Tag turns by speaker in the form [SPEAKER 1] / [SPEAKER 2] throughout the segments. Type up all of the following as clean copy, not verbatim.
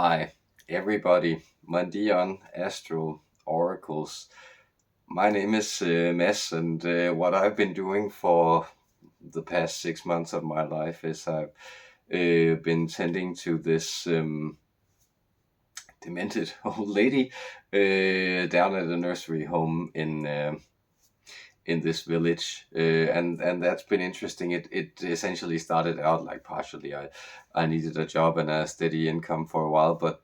[SPEAKER 1] Hi, everybody. Mandion, Astral, Oracles. My name is Mads, and what I've been doing for the past 6 months of my life is I've been tending to this demented old lady down at a nursery home in this village, and that's been interesting. It essentially started out like partially I needed a job and a steady income for a while, but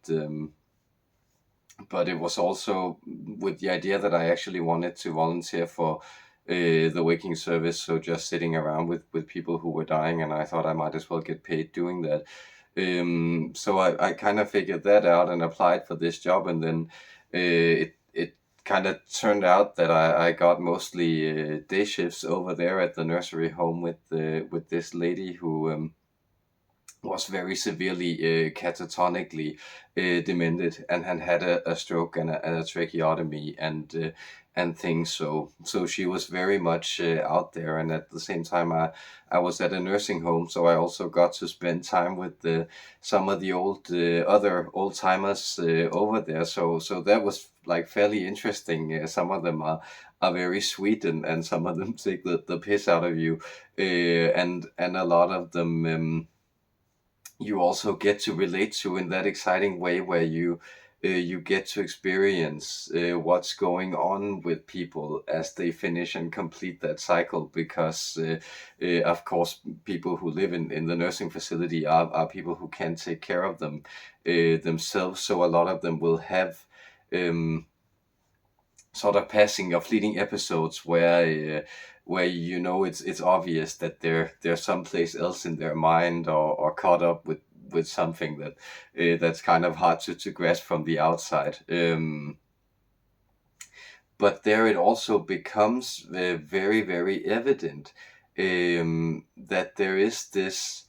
[SPEAKER 1] it was also with the idea that I actually wanted to volunteer for the waking service, so just sitting around with people who were dying, and I thought I might as well get paid doing that. So I kind of figured that out and applied for this job, and then it kind of turned out that I got mostly day shifts over there at the nursery home with this lady who was very severely catatonically demented and had a stroke and a tracheotomy and things. So she was very much out there, and at the same time I was at a nursing home, so I also got to spend time with some of the other old timers over there. So that was like fairly interesting. Some of them are very sweet, and some of them take the piss out of you, and a lot of them. You also get to relate to in that exciting way where you get to experience what's going on with people as they finish and complete that cycle, because of course people who live in the nursing facility are people who can take care of them themselves, so a lot of them will have um, sort of passing or fleeting episodes where it's obvious that they're someplace else in their mind, or caught up with something that's kind of hard to grasp from the outside. But there it also becomes very, very evident that there is this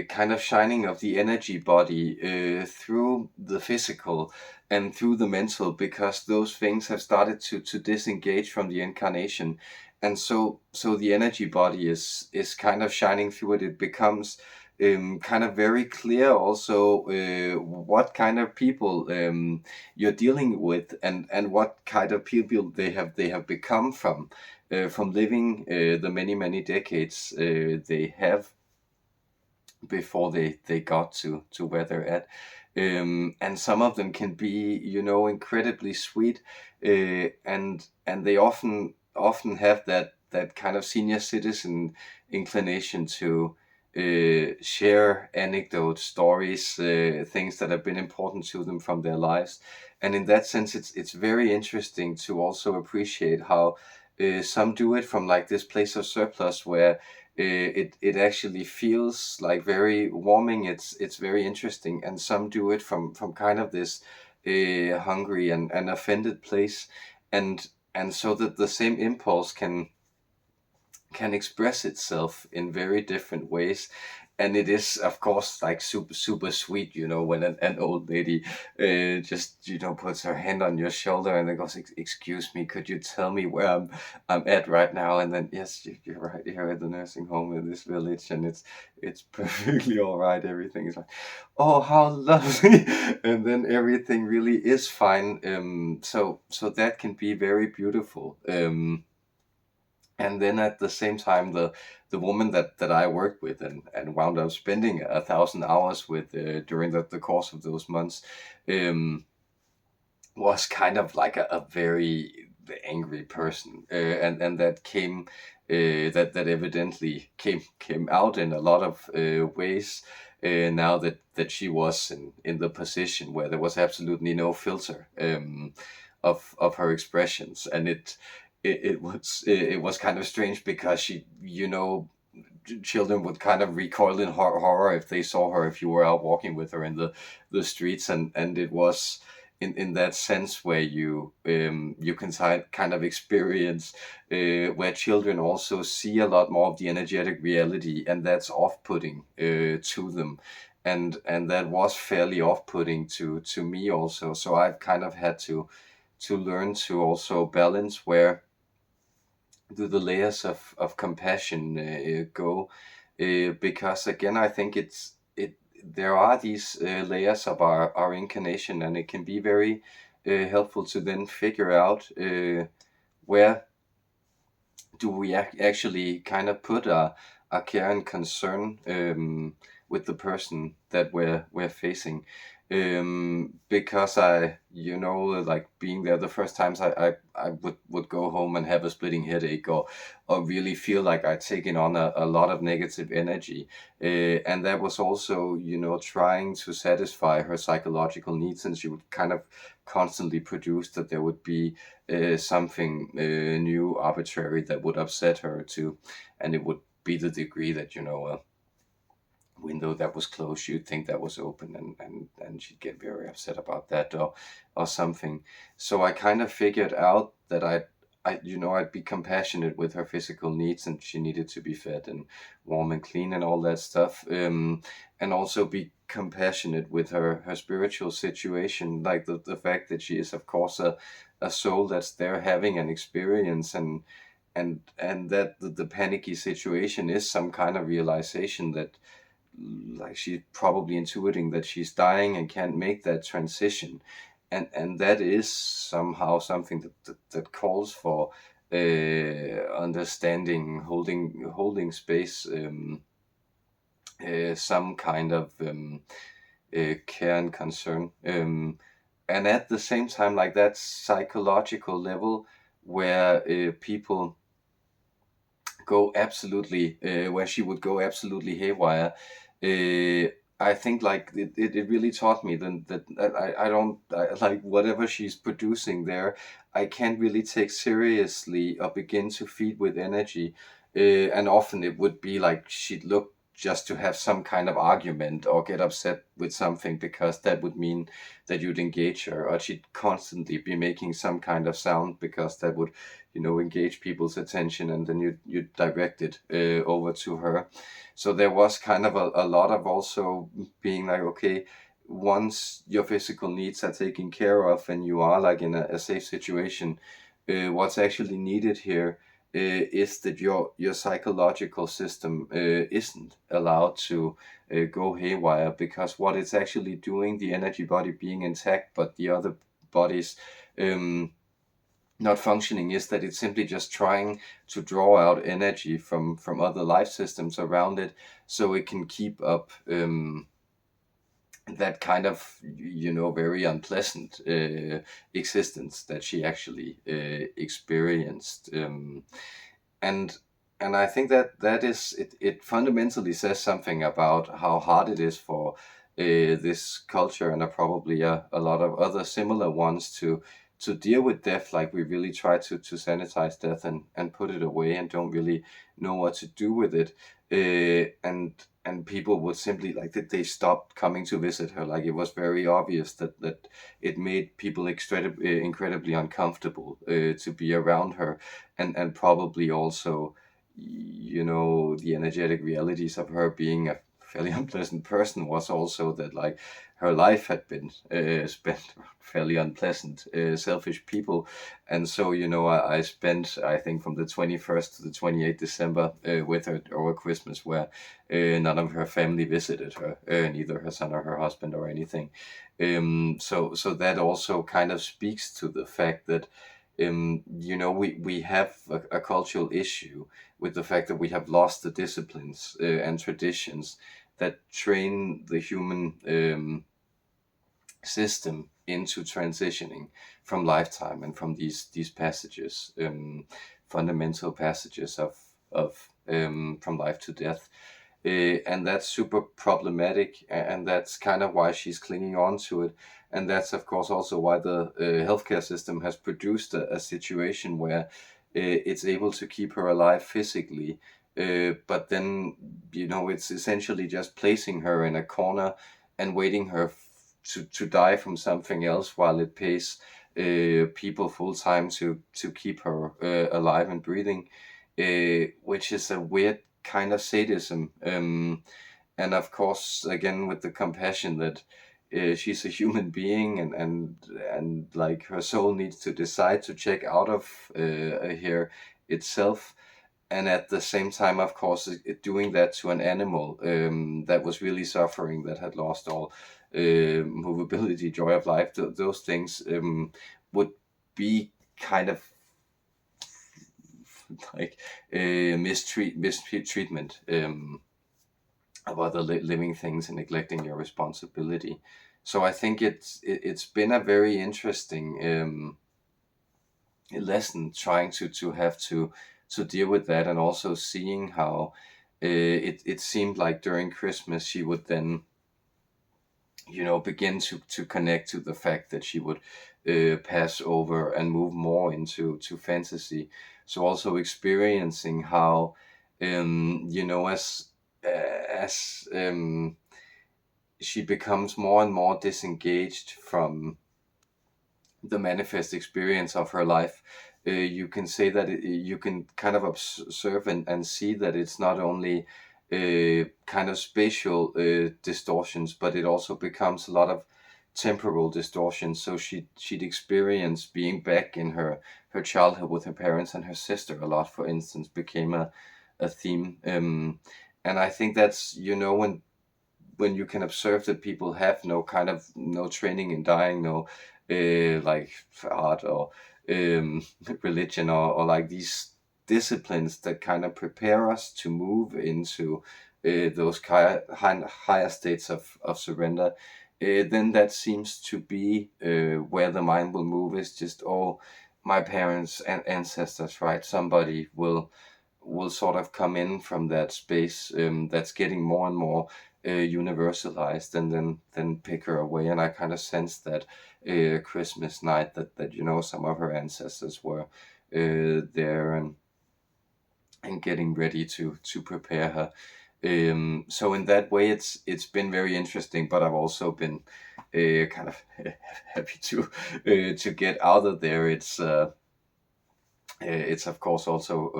[SPEAKER 1] kind of shining of the energy body through the physical and through the mental, because those things have started to disengage from the incarnation. And so the energy body is kind of shining through it. It becomes kind of very clear also what kind of people you're dealing with, and what kind of people they have become from living the many decades they have before they got to where they're at. And some of them can be incredibly sweet, and they often have that kind of senior citizen inclination to share anecdotes, stories, things that have been important to them from their lives. And in that sense, it's very interesting to also appreciate how some do it from like this place of surplus where it actually feels like very warming. It's very interesting, and some do it from kind of this hungry and offended place, and so that the same impulse can express itself in very different ways. And it is of course like super sweet, when an old lady just puts her hand on your shoulder and then goes, Excuse me, could you tell me where I'm at right now?" And then, yes, you're right here at the nursing home in this village, and it's perfectly all right, everything is fine. Oh, how lovely. And then everything really is fine. So that can be very beautiful. And then at the same time, the woman that I worked with and wound up spending 1,000 hours with during the course of those months, um, was kind of like a very angry person, and that came that evidently came out in a lot of ways. Now that she was in the position where there was absolutely no filter of her expressions, and it was kind of strange, because children would kind of recoil in horror if they saw her, if you were out walking with her in the streets, and it was in that sense where you can kind of experience where children also see a lot more of the energetic reality, and that's off-putting to them, and that was fairly off-putting to me also. So I've kind of had to learn to also balance where do the layers of compassion go, because again I think there are these layers of our incarnation, and it can be very helpful to then figure out where do we actually kind of put a care and concern with the person that we're facing. Because like being there the first times, I would go home and have a splitting headache, or really feel like I'd taken on a lot of negative energy. And that was also, trying to satisfy her psychological needs, and she would kind of constantly produce that there would be something new, arbitrary, that would upset her too. And it would be the degree that, a window that was closed, you'd think that was open, and she'd get very upset about that, or something. So I kind of figured out that I'd be compassionate with her physical needs, and she needed to be fed and warm and clean and all that stuff. And also be compassionate with her spiritual situation, like the fact that she is, of course, a soul that's there having an experience, and that the panicky situation is some kind of realization that, like, she's probably intuiting that she's dying and can't make that transition, and that is somehow something that calls for understanding, holding space, some kind of care and concern, and at the same time, like, that psychological level where people go absolutely where she would go absolutely haywire. I think, like, it really taught me then that I don't like whatever she's producing there. I can't really take seriously or begin to feed with energy. And often it would be like she'd look just to have some kind of argument or get upset with something, because that would mean that you'd engage her, or she'd constantly be making some kind of sound, because that would, engage people's attention, and then you direct it over to her. So there was kind of a lot of also being like, okay, once your physical needs are taken care of and you are like in a safe situation, what's actually needed here is that your psychological system isn't allowed to go haywire, because what it's actually doing, the energy body being intact but the other bodies not functioning, is that it's simply just trying to draw out energy from other life systems around it, so it can keep up that kind of, very unpleasant existence that she actually experienced. And and I think that is it. It fundamentally says something about how hard it is for this culture, and probably a lot of other similar ones, to deal with death. Like, we really try to sanitize death and put it away, and don't really know what to do with it. And people would simply, like, that they stopped coming to visit her. Like, it was very obvious that it made people incredibly uncomfortable to be around her, and probably also, the energetic realities of her being a fairly unpleasant person was also that, like, her life had been spent fairly unpleasant, selfish people. And so, I spent, I think, from the 21st to the 28th December with her over Christmas, where none of her family visited her, neither her son or her husband or anything. So that also kind of speaks to the fact that, we have a cultural issue with the fact that we have lost the disciplines and traditions that train the human system into transitioning from lifetime, and from these passages, fundamental passages of from life to death. And that's super problematic, and that's kind of why she's clinging on to it. And that's, of course, also why the healthcare system has produced a situation where it's able to keep her alive physically, but then, it's essentially just placing her in a corner and waiting her to die from something else, while it pays people full time to keep her alive and breathing, which is a weird kind of sadism. And of course, again, with the compassion that she's a human being, and like, her soul needs to decide to check out of here itself. and at the same time, of course, doing that to an animal that was really suffering, that had lost all movability, joy of life, those things would be kind of like mistreatment of other living things and neglecting your responsibility. So I think it's been a very interesting lesson, trying to have to deal with that, and also seeing how it seemed like during Christmas she would then begin to connect to the fact that she would pass over and move more into fantasy. So also experiencing how as she becomes more and more disengaged from the manifest experience of her life, you can say that you can kind of observe and see that it's not only kind of spatial distortions, but it also becomes a lot of temporal distortions. So she'd experience being back in her childhood with her parents and her sister a lot, for instance, became a theme. And I think that's, when you can observe that people have no training in dying, no like art or religion, or like these disciplines that kind of prepare us to move into those higher states of surrender, then that seems to be where the mind will move, is just, oh, my parents and ancestors, right? Somebody will sort of come in from that space that's getting more and more universalized, and then pick her away. And I kind of sensed that Christmas night, that some of her ancestors were there, and getting ready to prepare her. So in that way, it's been very interesting, but I've also been kind of happy to get out of there. It's of course also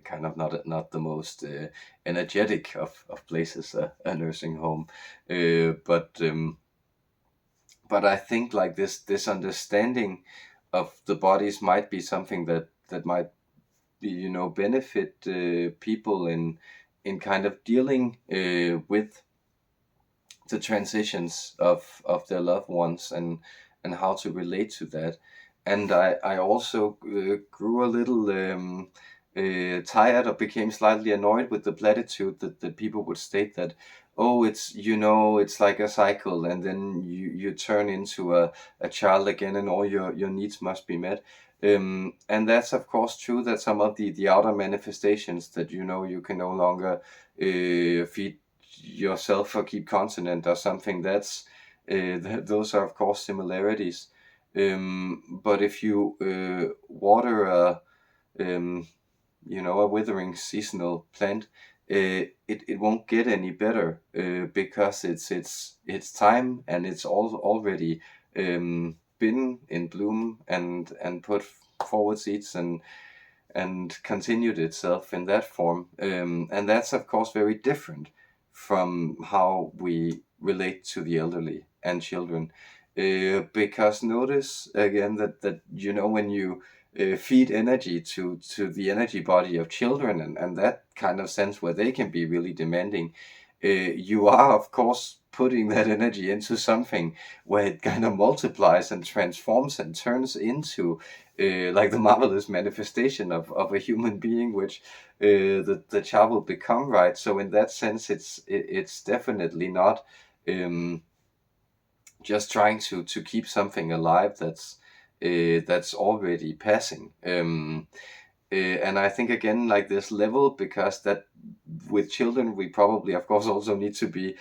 [SPEAKER 1] kind of not the most energetic of places, a nursing home, but I think like this understanding of the bodies might be something that might be, benefit people in kind of dealing with the transitions of their loved ones, and how to relate to that. And I also grew a little tired, or became slightly annoyed with the platitude that people would state that, oh, it's like a cycle, and then you turn into a child again, and all your needs must be met. And that's of course true, that some of the outer manifestations, that you can no longer feed yourself or keep continent or something, that's those are of course similarities. But if you water um, a withering seasonal plant, it won't get any better, because it's time, and it's all already been in bloom, and put forward seeds, and continued itself in that form. And that's of course very different from how we relate to the elderly and children. Because notice again that when you feed energy to the energy body of children, and that kind of sense where they can be really demanding, you are of course putting that energy into something where it kind of multiplies and transforms and turns into like the marvelous manifestation of a human being, which the child will become, right? So in that sense, it's definitely not just trying to keep something alive that's already passing. And I think again, like this level, because that with children, we probably, of course, also need to be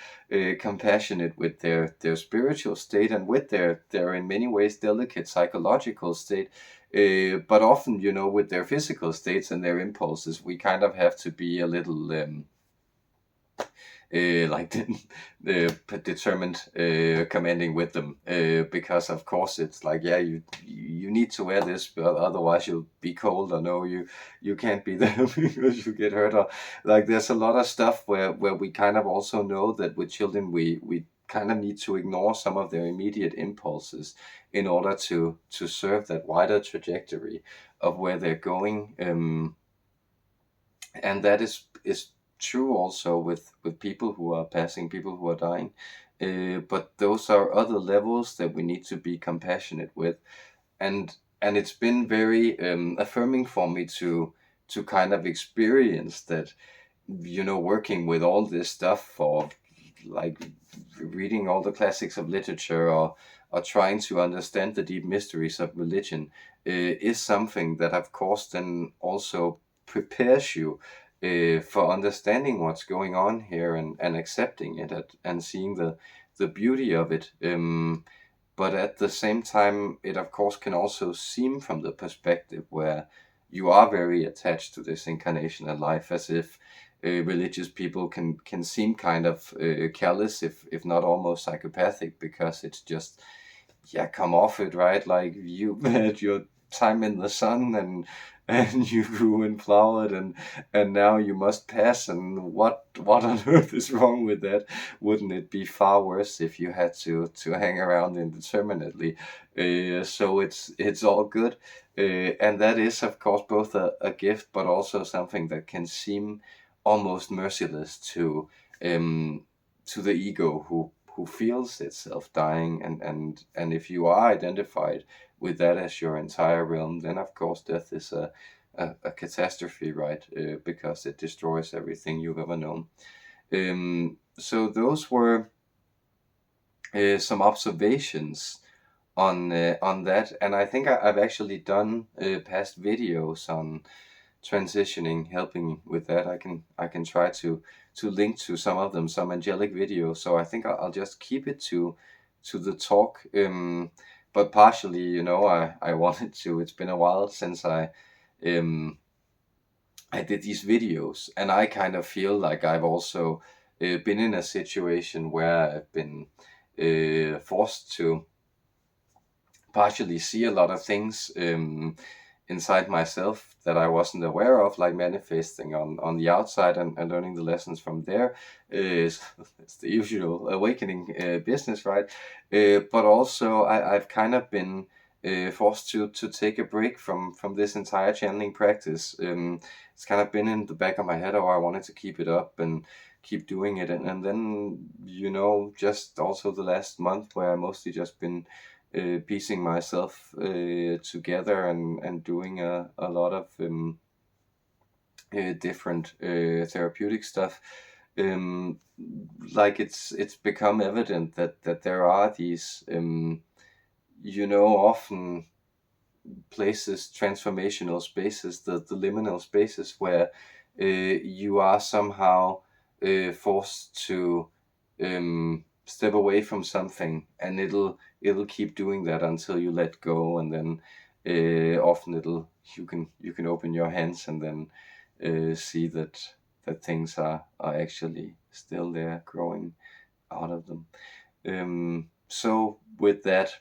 [SPEAKER 1] compassionate with their spiritual state, and with their in many ways delicate psychological state. But often, with their physical states and their impulses, we kind of have to be a little like determined, commanding with them, because of course it's like, yeah, you need to wear this, but otherwise you'll be cold, or no, you can't be there because you get hurt, or like there's a lot of stuff where we kind of also know that with children we kind of need to ignore some of their immediate impulses in order to serve that wider trajectory of where they're going. And that is true also with people who are passing, people who are dying. But those are other levels that we need to be compassionate with. And it's been very affirming for me to kind of experience that, working with all this stuff, for like reading all the classics of literature, or trying to understand the deep mysteries of religion, is something that of course then also prepares you for understanding what's going on here, and accepting it, and seeing the beauty of it. But at the same time, it of course can also seem from the perspective where you are very attached to this incarnation and life, as if religious people can seem kind of callous, if not almost psychopathic, because it's just, yeah, come off it, right? Like, you had your time in the sun, and you grew and flowered, and now you must pass, and what on earth is wrong with that? Wouldn't it be far worse if you had to hang around indeterminately? So it's all good. And that is of course both a gift, but also something that can seem almost merciless to the ego, who feels itself dying. And if you are identified with that as your entire realm, then of course death is a catastrophe, right? Because it destroys everything you've ever known. So those were some observations on that. And I think I've actually done past videos on transitioning, helping with that. I can try to link to some of them, some angelic videos. So I think I'll just keep it to the talk. But partially, I wanted to. It's been a while since um I did these videos, and I kind of feel like I've also been in a situation where I've been forced to partially see a lot of things inside myself that I wasn't aware of, like manifesting on the outside, and learning the lessons from there. Is it's the usual awakening business, right? But also I've kind of been forced to take a break from this entire channeling practice. It's kind of been in the back of my head, oh, I wanted to keep it up and keep doing it, and then just also the last month, where I mostly just been piecing myself together, and doing a lot of different therapeutic stuff. Um, like, it's become evident that there are these often places, transformational spaces, the liminal spaces, where you are somehow forced to step away from something, and it'll keep doing that until you let go, and then often you can open your hands, and then see that things are actually still there, growing out of them. So with that,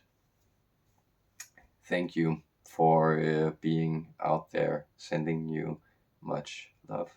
[SPEAKER 1] thank you for being out there. Sending you much love.